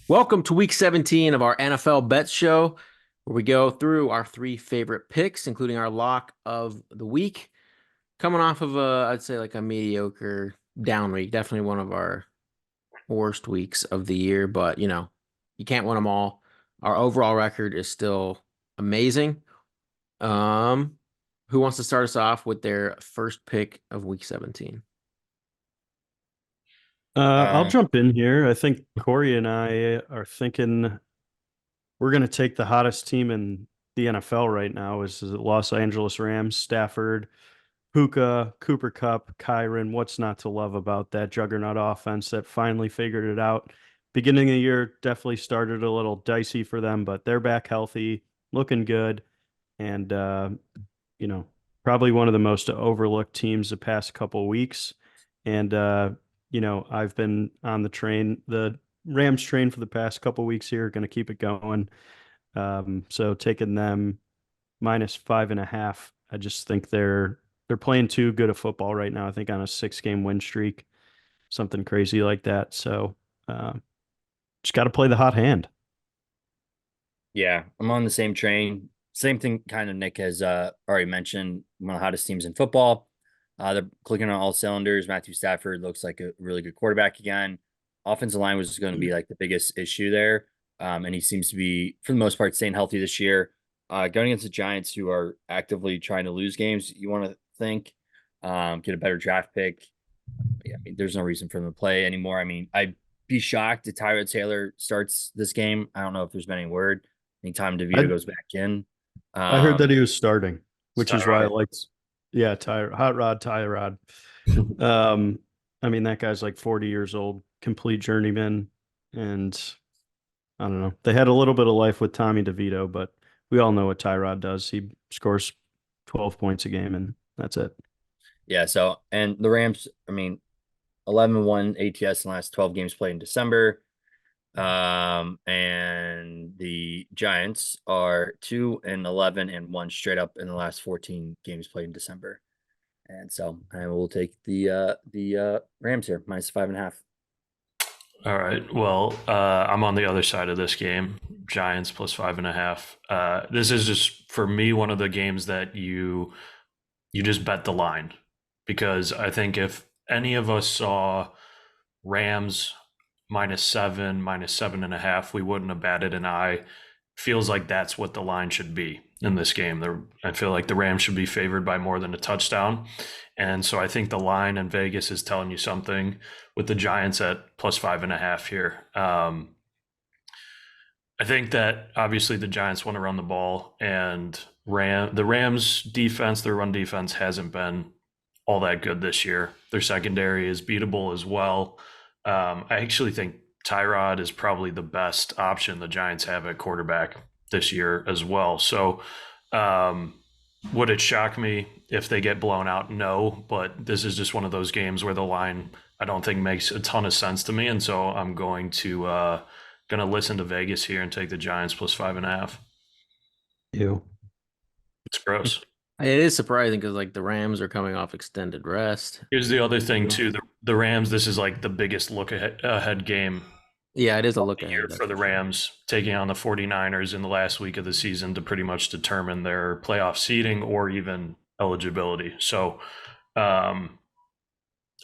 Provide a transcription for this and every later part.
Welcome to week 17 of our NFL Bet Show, where we go through our three favorite picks, including our lock of the week. Coming off of I'd say like a mediocre down week, definitely one of our worst weeks of the year, but you can't win them all. Our overall record is still amazing. Um, who wants to start us off with their first pick of week 17? I'll Um, jump in here. I think Corey and I are thinking we're going to take the hottest team in the NFL right now is the Los Angeles Rams, Stafford, Puka, Cooper Cup, Kyron. What's not to love about that juggernaut offense that finally figured it out? Beginning of the year definitely started a little dicey for them, but they're back healthy, looking good, and you know, probably one of the most overlooked teams the past couple of weeks. And I've been on the Rams train for the past couple of weeks here, going to keep it going. So taking them -5.5. I just think they're playing too good of football right now. I think on a 6-game win streak, something crazy like that. So uh, just got to play the hot hand. yeah, I'm on the same train. Same thing kind of Nick has already mentioned, one of the hottest teams in football. They're clicking on all cylinders. Matthew Stafford looks like a really good quarterback again. Offensive line was going to be like the biggest issue there. And he seems to be, for the most part, staying healthy this year. Going against the Giants, who are actively trying to lose games, you want to think, get a better draft pick. Yeah, I mean, there's no reason for them to play anymore. I mean, I'd be shocked if Tyrod Taylor starts this game. I don't know if there's been any word. I think Tom DeVito I goes back in. I heard Um, that he was starting, it's which is why I Tyrod. liked. Yeah, Hot Rod, Tyrod. Um, I mean, that guy's like 40 years old, complete journeyman. And I don't know. They had a little bit of life with Tommy DeVito, but we all know what Tyrod does. He scores 12 points a game, and that's it. Yeah, so and the Rams, I mean, 11-1 ATS in the last 12 games played in December. And the Giants are 2-11 and one straight up in the last 14 games played in December. And so I will take the Rams here, -5.5. All right. Well, I'm on the other side of this game. Giants +5.5. This is just for me one of the games that you just bet the line because I think if any of us saw Rams -7, -7.5, we wouldn't have batted an eye. Feels like that's what the line should be in this game. I feel like the Rams should be favored by more than a touchdown. And so I think the line in Vegas is telling you something with the Giants at +5.5 here. I think that obviously the Giants want to run the ball, and the Rams defense, their run defense hasn't been all that good this year. Their secondary is beatable as well. I actually think Tyrod is probably the best option the Giants have at quarterback this year as well. So, would it shock me if they get blown out? No, but this is just one of those games where the line I don't think makes a ton of sense to me, and so I'm going to listen to Vegas here and take the Giants +5.5. You. It's gross. It is surprising because like the Rams are coming off extended rest. Here's the other thing too: the Rams. This is like the biggest ahead game Yeah, it is a of look the ahead, year that's for the for sure. Rams, taking on the 49ers in the last week of the season to pretty much determine their playoff seeding or even eligibility. So, um,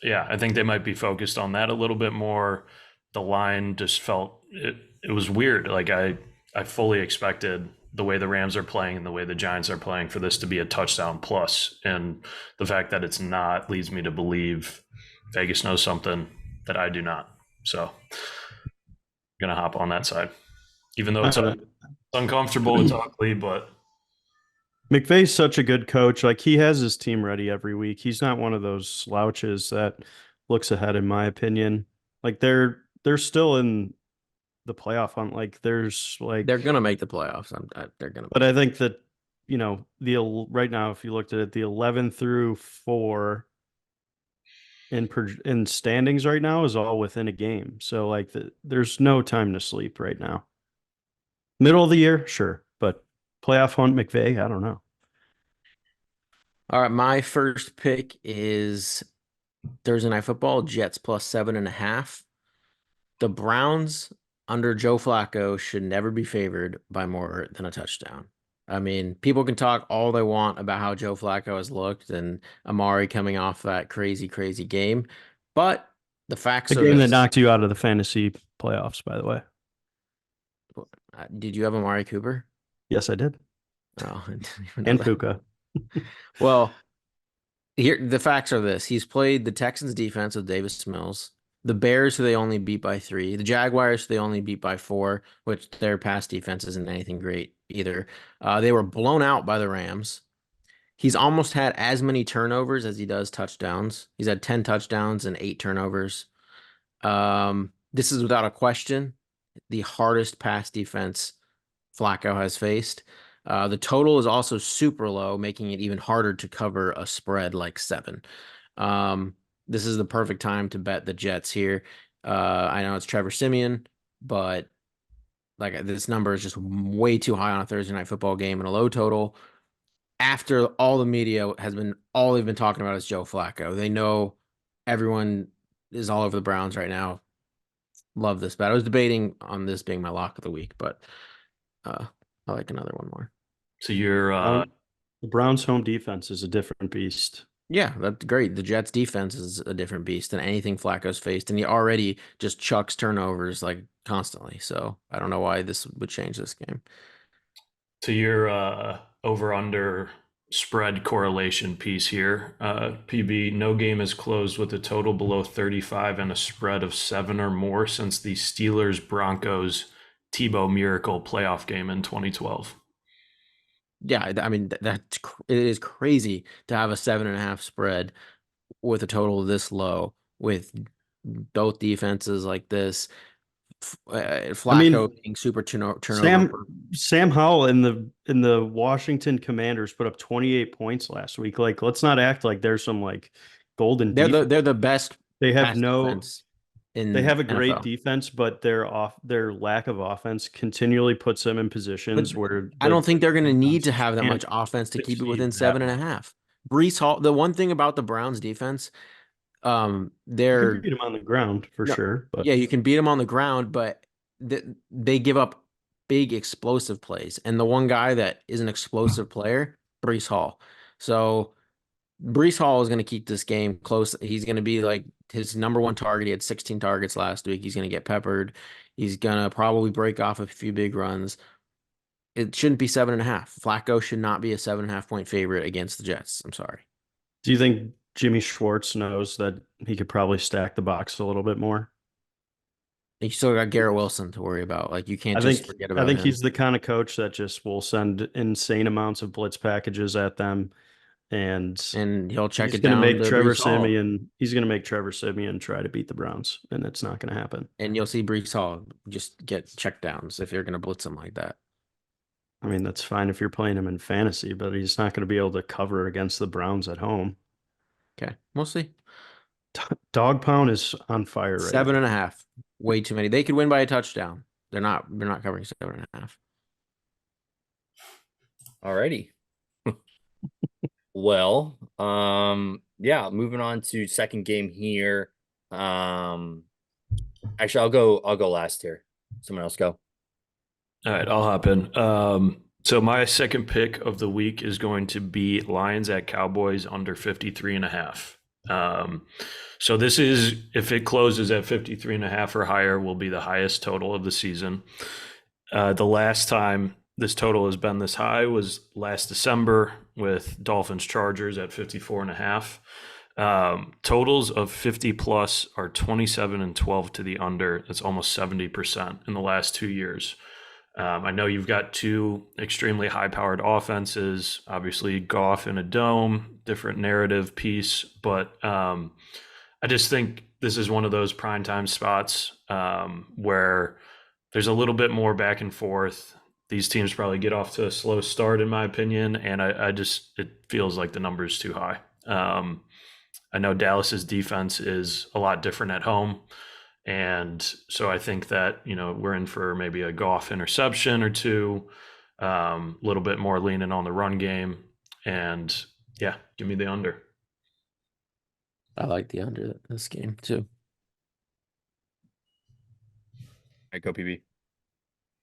yeah, I think they might be focused on that a little bit more. The line just felt it was weird. Like I fully expected the way the Rams are playing and the way the Giants are playing for this to be a touchdown plus, and the fact that it's not leads me to believe Vegas knows something that I do not. So, I'm gonna hop on that side, even though I it's don't uncomfortable, it's know. ugly, but McVay's such a good coach. Like he has his team ready every week. He's not one of those slouches that looks ahead, in my opinion. Like they're still in the playoff hunt. Like there's They're like, gonna make the playoffs. They're gonna but make I it. think that right now, if you looked at it, the 11 through 4 in standings right now is all within a game. So like there's no time to sleep right now. Middle of the year, sure, but playoff hunt McVay, I don't know. All right, my first pick is Thursday Night Football, Jets +7.5. The Browns, under Joe Flacco should never be favored by more than a touchdown. I mean, people can talk all they want about how Joe Flacco has looked and Amari coming off that crazy, crazy game, but the facts The are game that this. knocked you out of the fantasy playoffs, by the way. Did you have Amari Cooper? Yes, I did. Oh, I didn't even know And that. Puka. Well, here the facts are this. He's played the Texans defense with Davis Mills, the Bears, who they only beat by 3, the Jaguars, who they only beat by 4, which their pass defense isn't anything great either. They were blown out by the Rams. He's almost had as many turnovers as he does touchdowns. He's had 10 touchdowns and 8 turnovers. This is without a question the hardest pass defense Flacco has faced. The total is also super low, making it even harder to cover a spread like 7. This is the perfect time to bet the Jets here. I know it's Trevor Siemian, but like this number is just way too high on a Thursday night football game and a low total. After all the media has been, all they've been talking about is Joe Flacco. They know everyone is all over the Browns right now. Love this bet. I was debating on this being my lock of the week, but I like another one more. So you're The Browns' home defense is a different beast. Yeah, that's great. The Jets defense is a different beast than anything Flacco's faced, and he already just chucks turnovers like constantly. So I don't know why this would change this game. to your over under spread correlation piece here. PB, no game has closed with a total below 35 and a spread of 7 or more since the Steelers Broncos Tebow Miracle playoff game in 2012. Yeah, I mean it is crazy to have a 7.5 spread with a total this low with both defenses like this. Flacco being super turnover. Sam Howell and the Washington Commanders put up 28 points last week. Like, let's not act like there's some like golden. They're the best. They have They have a great NFL. defense, but their lack of offense continually puts them in positions where I don't think they're going to need to have that much offense to keep it within succeed 7.5. Brees Hall. The one thing about the Browns defense, You can they're beat them on the ground for No, sure. But yeah, you can beat them on the ground, but they give up big explosive plays. And the one guy that is an explosive player, Brees Hall. So Brees Hall is going to keep this game close. He's going to be like his number one target. He had 16 targets last week. He's going to get peppered. He's going to probably break off a few big runs. It shouldn't be 7.5. Flacco should not be a 7.5 point favorite against the Jets. I'm sorry. do you think Jimmy Schwartz knows that he could probably stack the box a little bit more? You still got Garrett Wilson to worry about. Like you can't just forget about I think him. he's the kind of coach that just will send insane amounts of blitz packages at them, and he'll check he's it going to down make to Trevor Brees Hall. Siemian. He's going to make Trevor Siemian try to beat the Browns, and it's not going to happen. And you'll see Brees Hall just get checkdowns if you're going to blitz him like that. I mean, that's fine if you're playing him in fantasy, but he's not going to be able to cover against the Browns at home. Okay, we'll see. Dog Pound is on fire right 7.5, way too many. They could win by a touchdown. They're not covering 7.5. Alrighty. Well, yeah, moving on to second game here. Actually, I'll go last here. Someone else go. All right, I'll hop in. So my second pick of the week is going to be Lions at Cowboys under 53.5. So this is, if it closes at 53.5 or higher, will be the highest total of the season. The last time this total has been this high was last December with Dolphins Chargers at 54.5. Totals of 50 plus are 27 and 12 to the under. That's almost 70% in the last 2 years. I know you've got two extremely high-powered offenses, obviously Goff in a dome, different narrative piece, but I just think this is one of those primetime spots where there's a little bit more back and forth. These teams probably get off to a slow start, in my opinion, and it feels like the number is too high. I know Dallas's defense is a lot different at home. And so I think that, we're in for maybe a Goff interception or two, a little bit more leaning on the run game. And yeah, give me the under. I like the under this game too. right, go PB.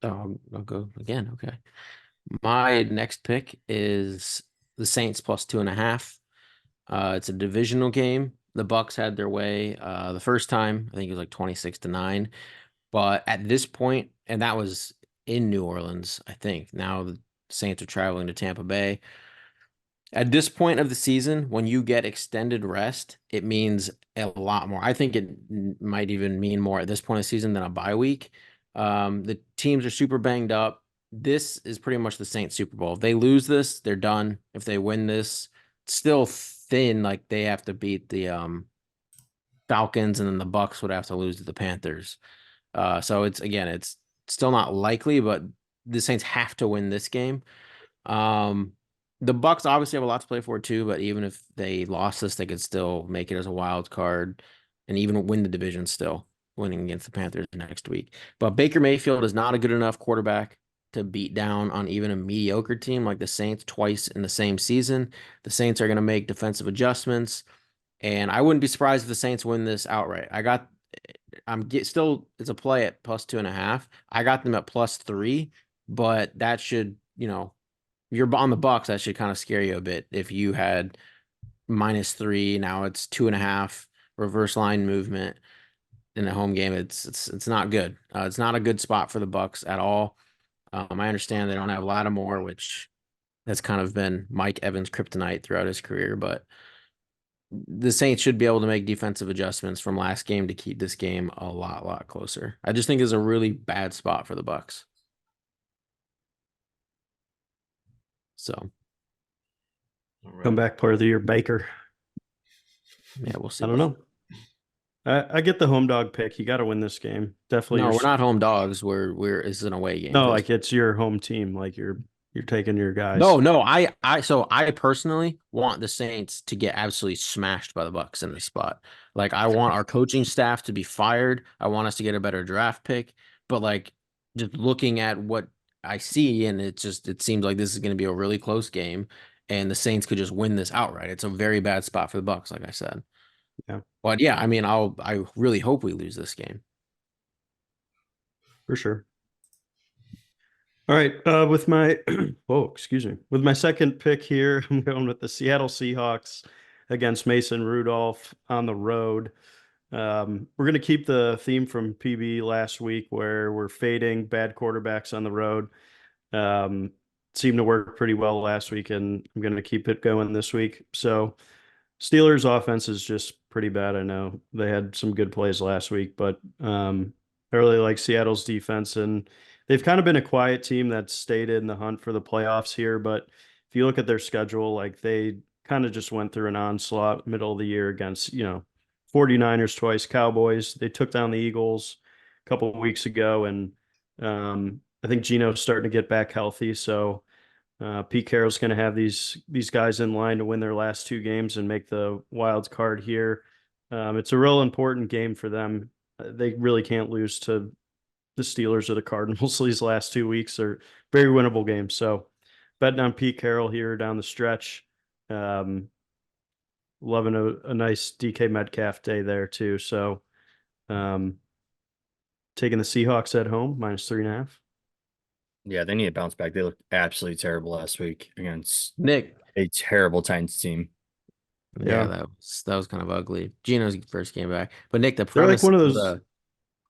Oh, I'll go again. Okay. My next pick is the Saints plus 2.5. It's a divisional game. The Bucks had their way the first time. I think it was like 26-9. But at this point, and that was in New Orleans, I think. Now the Saints are traveling to Tampa Bay. At this point of the season, when you get extended rest, it means a lot more. I think it might even mean more at this point of the season than a bye week. The teams are super banged up. This is pretty much the Saints Super Bowl. If they lose this, they're done. If they win this, it's still thin. Like they have to beat the Falcons, and then the Bucks would have to lose to the Panthers. So it's still not likely, but the Saints have to win this game. The Bucks obviously have a lot to play for too, but even if they lost this, they could still make it as a wild card and even win the division still, winning against the Panthers next week. But Baker Mayfield is not a good enough quarterback to beat down on even a mediocre team like the Saints twice in the same season. The Saints are going to make defensive adjustments, and I wouldn't be surprised if the Saints win this outright. Still, it's a play at plus 2.5. I got them at plus 3, but that should, you're on the Bucks. That should kind of scare you a bit. If you had -3, now it's 2.5 reverse line movement in the home game. It's not good. It's not a good spot for the Bucks at all. I understand they don't have Lattimore, which that's kind of been Mike Evans' kryptonite throughout his career, but the Saints should be able to make defensive adjustments from last game to keep this game a lot closer. I just think it's a really bad spot for the Bucks. So All right. Comeback player of the year, Baker. yeah, we'll see. I don't know. I get the home dog pick. You got to win this game. Definitely. No, we're not home dogs. It's an away game. No, like it's your home team. Like you're taking your guys. No. I personally want the Saints to get absolutely smashed by the Bucks in this spot. Like I want our coaching staff to be fired. I want us to get a better draft pick. But like just looking at what I see, and it seems like this is going to be a really close game, and the Saints could just win this outright. It's a very bad spot for the Bucks, like I said. Yeah. But yeah, I mean, I really hope we lose this game. For sure. All right. With my with my second pick here, I'm going with the Seattle Seahawks against Mason Rudolph on the road. We're going to keep the theme from PB last week where we're fading bad quarterbacks on the road. Seemed to work pretty well last week, and I'm going to keep it going this week. So Steelers offense is just pretty bad. I know they had some good plays last week, but I really like Seattle's defense, and they've kind of been a quiet team that's stayed in the hunt for the playoffs here. But if you look at their schedule, like they kind of just went through an onslaught middle of the year against, 49ers twice, Cowboys. They took down the Eagles a couple of weeks ago, and I think Geno's starting to get back healthy. So Pete Carroll's going to have these guys in line to win their last two games and make the wild card here. It's a real important game for them. They really can't lose to the Steelers or the Cardinals. These last 2 weeks are very winnable games. So betting on Pete Carroll here down the stretch. Loving a nice DK Metcalf day there too. So taking the Seahawks at home -3.5. Yeah, they need to bounce back. They looked absolutely terrible last week against Nick, a terrible Titans team. yeah, that was kind of ugly. Geno's first game back, but Nick, the They're premise like one of of those.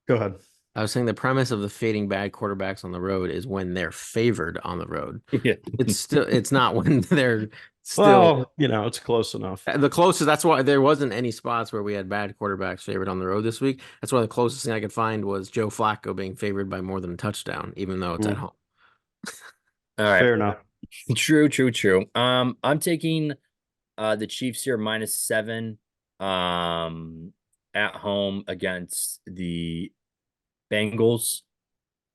Go ahead. I was saying the premise of the fading bad quarterbacks on the road is when they're favored on the road. Yeah. It's not when they're still Well, it's close enough. the closest. That's why there wasn't any spots where we had bad quarterbacks favored on the road this week. That's why the closest thing I could find was Joe Flacco being favored by more than a touchdown, even though it's at home. All right. Fair enough. True. I'm taking the Chiefs here -7 at home against the Bengals.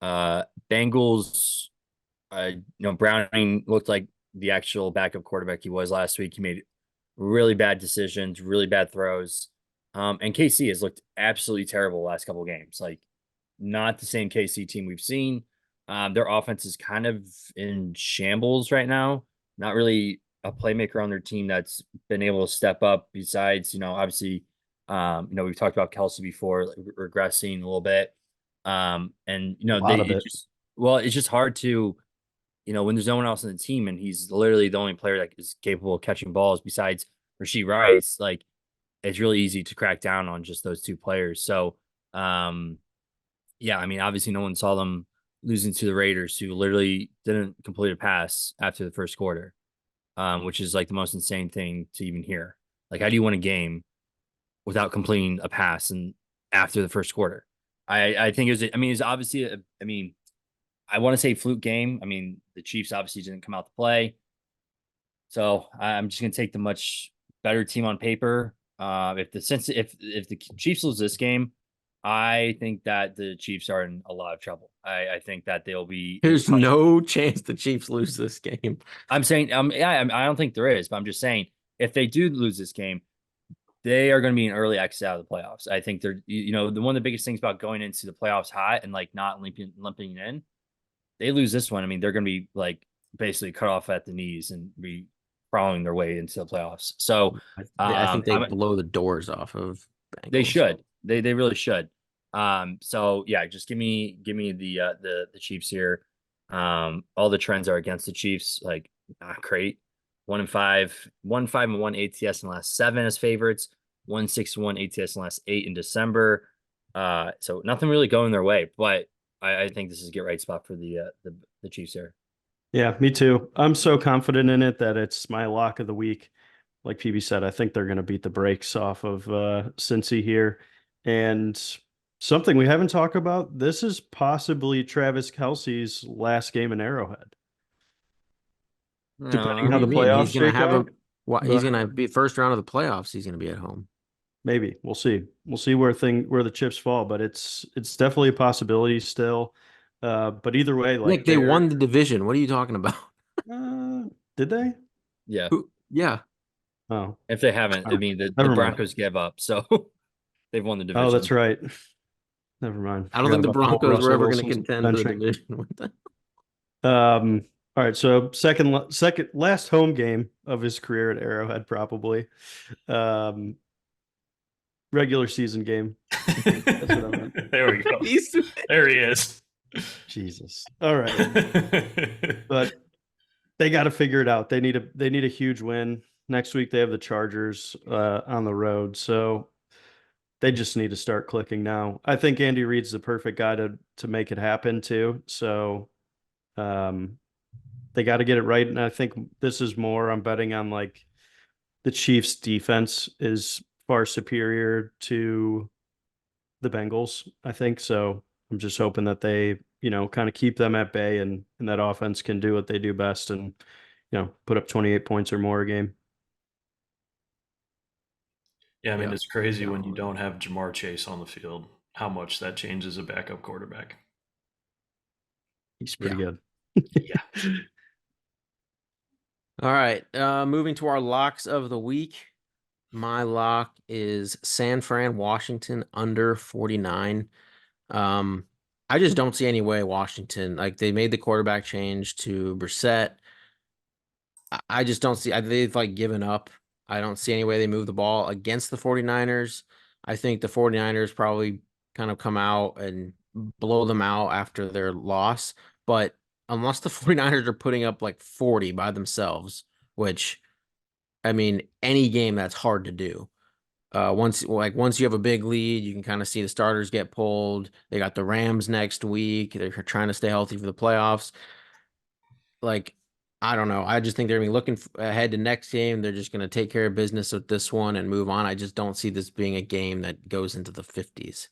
Bengals, Browning looked like the actual backup quarterback he was last week. He made really bad decisions, really bad throws. And KC has looked absolutely terrible the last couple of games. Like, not the same KC team we've seen. Their offense is kind of in shambles right now. Not really a playmaker on their team that's been able to step up besides, obviously, we've talked about Kelsey before, like, regressing a little bit. And A lot of it. it's just hard to, when there's no one else on the team and he's literally the only player that is capable of catching balls besides Rashid Rice, like it's really easy to crack down on just those two players. So, yeah, I mean, obviously no one saw them losing to the Raiders, who literally didn't complete a pass after the first quarter, which is like the most insane thing to even hear. Like, how do you win a game without completing a pass and after the first quarter? I think it's obviously, I want to say fluke game. I mean, the Chiefs obviously didn't come out to play. So I'm just going to take the much better team on paper. If the Chiefs lose this game, I think that the Chiefs are in a lot of trouble. I think that they'll be. There's no chance the Chiefs lose this game. I'm saying, I don't think there is, but I'm just saying if they do lose this game, they are going to be an early exit out of the playoffs. I think they're, one of the biggest things about going into the playoffs hot and like not limping in. They lose this one. I mean, they're going to be like basically cut off at the knees and be crawling their way into the playoffs. So I think they blow the doors off of Bengals. They should. They really should. So yeah, just give me the Chiefs here. All the trends are against the Chiefs, like not great. 1-5, 1-5-1 ATS in the last 7 as favorites, 1-6-1 ATS in the last 8 in December. So nothing really going their way, but I think this is a get right spot for the Chiefs here. Yeah, me too. I'm so confident in it that it's my lock of the week. Like PB said, I think they're going to beat the brakes off of Cincy here. And something we haven't talked about, this is possibly Travis Kelce's last game in Arrowhead. Depending how the playoffs shake out. He's going to be first round of the playoffs. He's going to be at home. Maybe we'll see. We'll see where the chips fall, but it's definitely a possibility still. But either way, like Nick, they won the division. What are you talking about? Did they? Yeah. Yeah. Oh, if they haven't, I mean the Broncos gave up, so they've won the division. Oh, that's right. Never mind. I don't think the Broncos were ever going to contend for the division with them. All right, so second last home game of his career at Arrowhead, probably. Regular season game. That's what I meant. There we go. There he is. Jesus. All right. But they got to figure it out. They need a huge win. Next week they have the Chargers on the road. So they just need to start clicking now. I think Andy Reid's the perfect guy to make it happen too. So they got to get it right. And I think this is more, I'm betting on like the Chiefs defense is far superior to the Bengals, I think. So I'm just hoping that they, kind of keep them at bay and that offense can do what they do best and, put up 28 points or more a game. Yeah, I mean, it's crazy when you don't have Jamar Chase on the field, how much that changes a backup quarterback. He's pretty good. Yeah. All right. Moving to our locks of the week. My lock is San Fran, Washington under 49. I just don't see any way Washington, like they made the quarterback change to Brissett. I just don't see, they've like given up. I don't see any way they move the ball against the 49ers. I think the 49ers probably kind of come out and blow them out after their loss. But unless the 49ers are putting up like 40 by themselves, which, I mean, any game that's hard to do. Once you have a big lead, you can kind of see the starters get pulled. They got the Rams next week. They're trying to stay healthy for the playoffs. Like, I don't know. I just think they're going to be looking ahead to next game. They're just going to take care of business with this one and move on. I just don't see this being a game that goes into the 50s.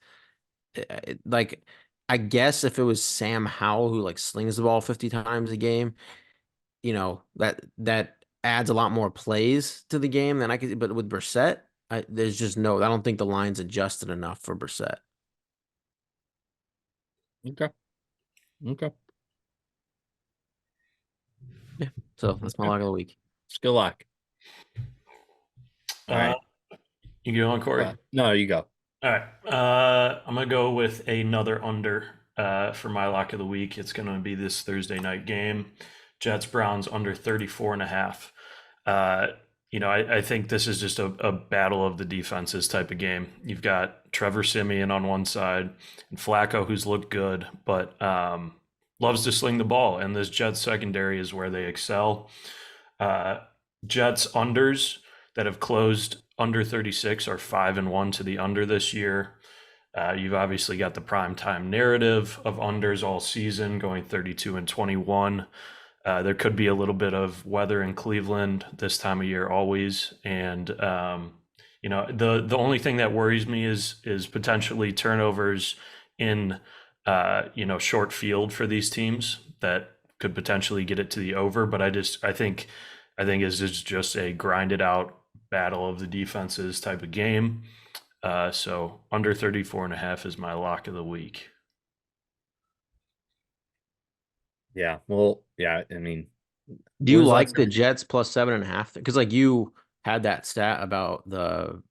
Like, I guess if it was Sam Howell who like slings the ball 50 times a game, that adds a lot more plays to the game than I could. But with Brissett, there's just I don't think the line's adjusted enough for Brissett. Okay. Yeah. So that's my lock of the week. Good luck. All right. You go on, Corey? No, you go. All right. I'm going to go with another under for my lock of the week. It's going to be this Thursday night game. Jets Browns under 34.5. I think this is just a battle of the defenses type of game. You've got Trevor Siemian on one side and Flacco, who's looked good, but loves to sling the ball. And this Jets secondary is where they excel. Jets unders that have closed under 36 are 5-1 to the under this year. You've obviously got the primetime narrative of unders all season going 32-21. There could be a little bit of weather in Cleveland this time of year always. And, the only thing that worries me is potentially turnovers in, short field for these teams that could potentially get it to the over. But I think this is just a grinded out battle of the defenses type of game. So under 34.5 is my lock of the week. Yeah. Well, yeah. I mean, Do you When's the like last the time- Jets plus 7.5? Because like you had that stat about the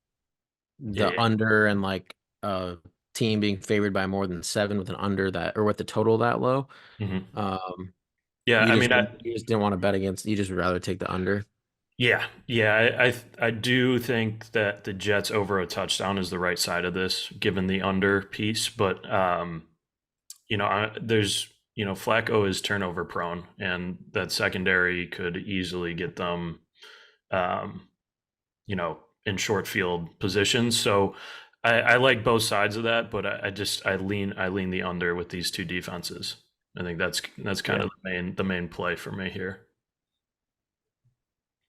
Yeah. under and like team being favored by more than 7 with an under that or with the total that low. Mhm. You I just, mean, you just didn't want to bet against. You just would rather take the under. yeah. I do think that the Jets over a touchdown is the right side of this, given the under piece. But Flacco is turnover prone, and that secondary could easily get them, in short field positions. So I like both sides of that, but I lean the under with these two defenses. I think that's kind of the main play for me here.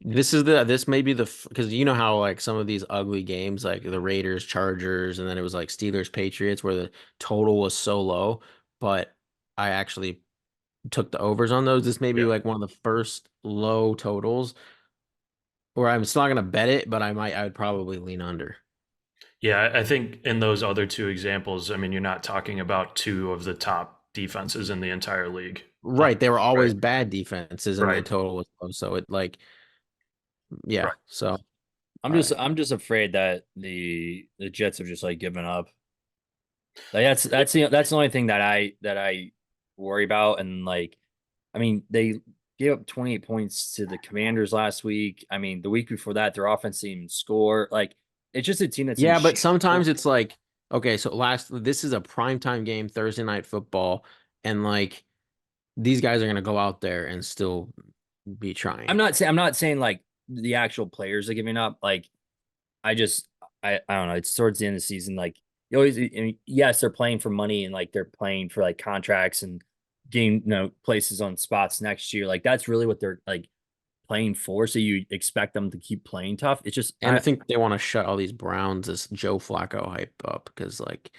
This may be because you know how like some of these ugly games like the Raiders Chargers and then it was like Steelers Patriots where the total was so low, but I actually took the overs on those. This may be Yeah. like one of the first low totals where I'm still not gonna bet it, but I would probably lean under. Yeah, I think in those other two examples, I mean, you're not talking about two of the top defenses in the entire league. Right, they were always Right. bad defenses and the Right. total was low, so it like yeah, Right. so I'm just afraid that the Jets have just like given up. Like that's the only thing that I worry about. And like, I mean, they gave up 28 points to the Commanders last week. I mean, the week before that, their offense didn't even score. Like, it's just a team that's in yeah, but shambles. sometimes it's like okay, so this is a primetime game, Thursday night football, and like these guys are gonna go out there and still be trying. I'm not saying like the actual players are giving up. Like, I don't know. It's towards the end of the season. Like, you always, I mean, yes, they're playing for money and like they're playing for like contracts and getting places on spots next year. Like, that's really what they're like playing for. So you expect them to keep playing tough. It's just And I think they want to shut all these Browns this Joe Flacco hype up because like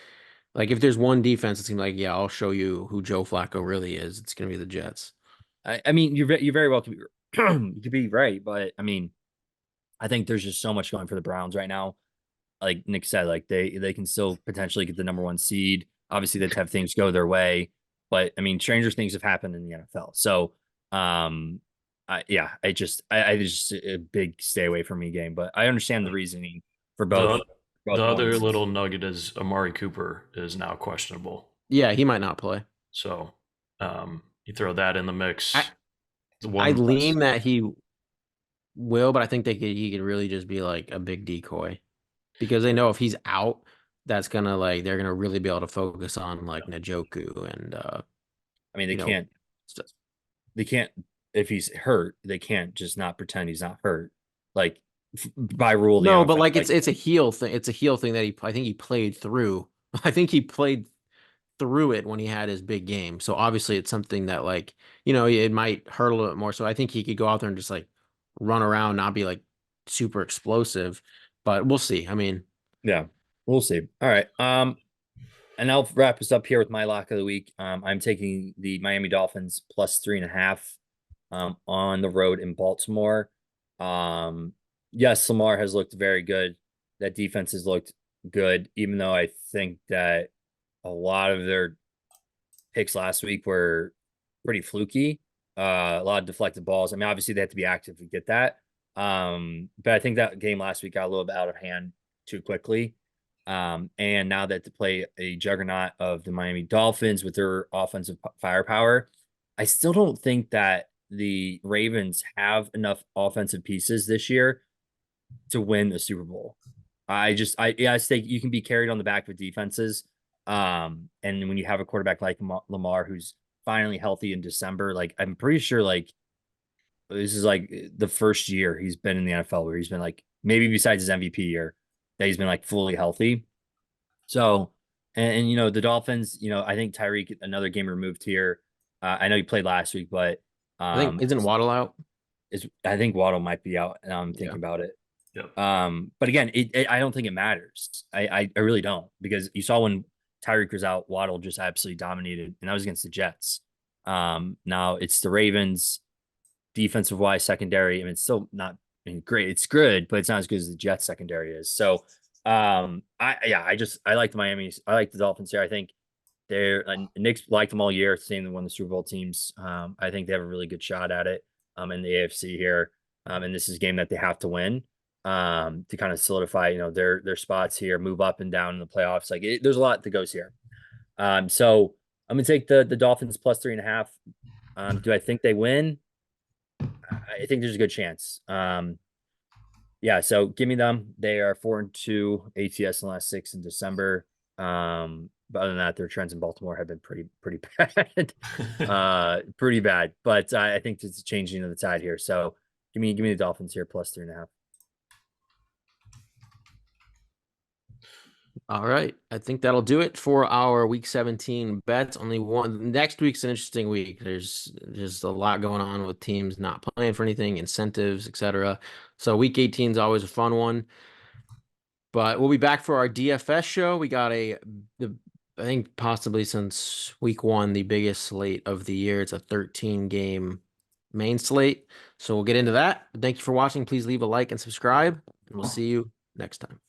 if there's one defense, it seems like yeah, I'll show you who Joe Flacco really is. It's gonna be the Jets. I mean, you very well could be you could be right, but I mean, I think there's just so much going for the Browns right now. Like Nick said, like they can still potentially get the number 1 seed. Obviously, they'd have things go their way, but I mean, stranger things have happened in the NFL. So, I just a big stay away from me game. But I understand the reasoning for both. The other little nugget is Amari Cooper is now questionable. Yeah, he might not play. So you throw that in the mix. I lean that he will, but I think he could really just be like a big decoy because they know if he's out, that's gonna like they're gonna really be able to focus on like Njoku and I mean, they can't if he's hurt, they can't just not pretend he's not hurt. Like by rule, no, but like it's a heel thing. It's a heel thing that I think he played through. I think he played through it when he had his big game. So obviously it's something that like, it might hurt a little bit more. So I think he could go out there and just like run around, not be like super explosive, but we'll see. I mean, yeah, we'll see. All right. And I'll wrap this up here with my lock of the week. I'm taking the Miami Dolphins plus 3.5 on the road in Baltimore. Yes, Lamar has looked very good. That defense has looked good, even though I think that a lot of their picks last week were pretty fluky. A lot of deflected balls. I mean, obviously they have to be active to get that. But I think that game last week got a little bit out of hand too quickly. And now that to play a juggernaut of the Miami Dolphins with their offensive firepower, I still don't think that the Ravens have enough offensive pieces this year to win the Super Bowl. I think you can be carried on the back of defenses. And when you have a quarterback like Lamar, who's finally healthy in December, like I'm pretty sure like this is like the first year he's been in the NFL where he's been like, maybe besides his MVP year, that he's been like fully healthy. So, and you know, the Dolphins, you know, I think Tyreek, another game removed here. I know he played last week, but I think isn't Waddle out? I think Waddle might be out. Now I'm thinking Yeah. about it. Yep. But again, I don't think it matters. I really don't, because you saw when Tyreek was out, Waddle just absolutely dominated, and that was against the Jets. Now it's the Ravens, defensive wise secondary. I mean, it's still not great. It's good, but it's not as good as the Jets secondary is. So, I like the Miami. I like the Dolphins here. I think they're Nick's liked them all year. Same one the Super Bowl teams. I think they have a really good shot at it. In the AFC here. And this is a game that they have to win. To kind of solidify, you know, their spots here, move up and down in the playoffs. Like there's a lot that goes here. So I'm gonna take the Dolphins plus 3.5. Do I think they win? I think there's a good chance. Yeah, so give me them. They are 4-2 ATS in the last 6 in December. But other than that, their trends in Baltimore have been pretty bad. Pretty bad. But I think it's changing of the tide here. So give me the Dolphins here plus 3.5. All right. I think that'll do it for our week 17 bets. Only one. Next week's an interesting week. There's just a lot going on with teams not playing for anything, incentives, etc. So week 18 is always a fun one. But we'll be back for our DFS show. We got I think possibly since week 1, the biggest slate of the year. It's a 13-game main slate. So we'll get into that. Thank you for watching. Please leave a like and subscribe, and we'll see you next time.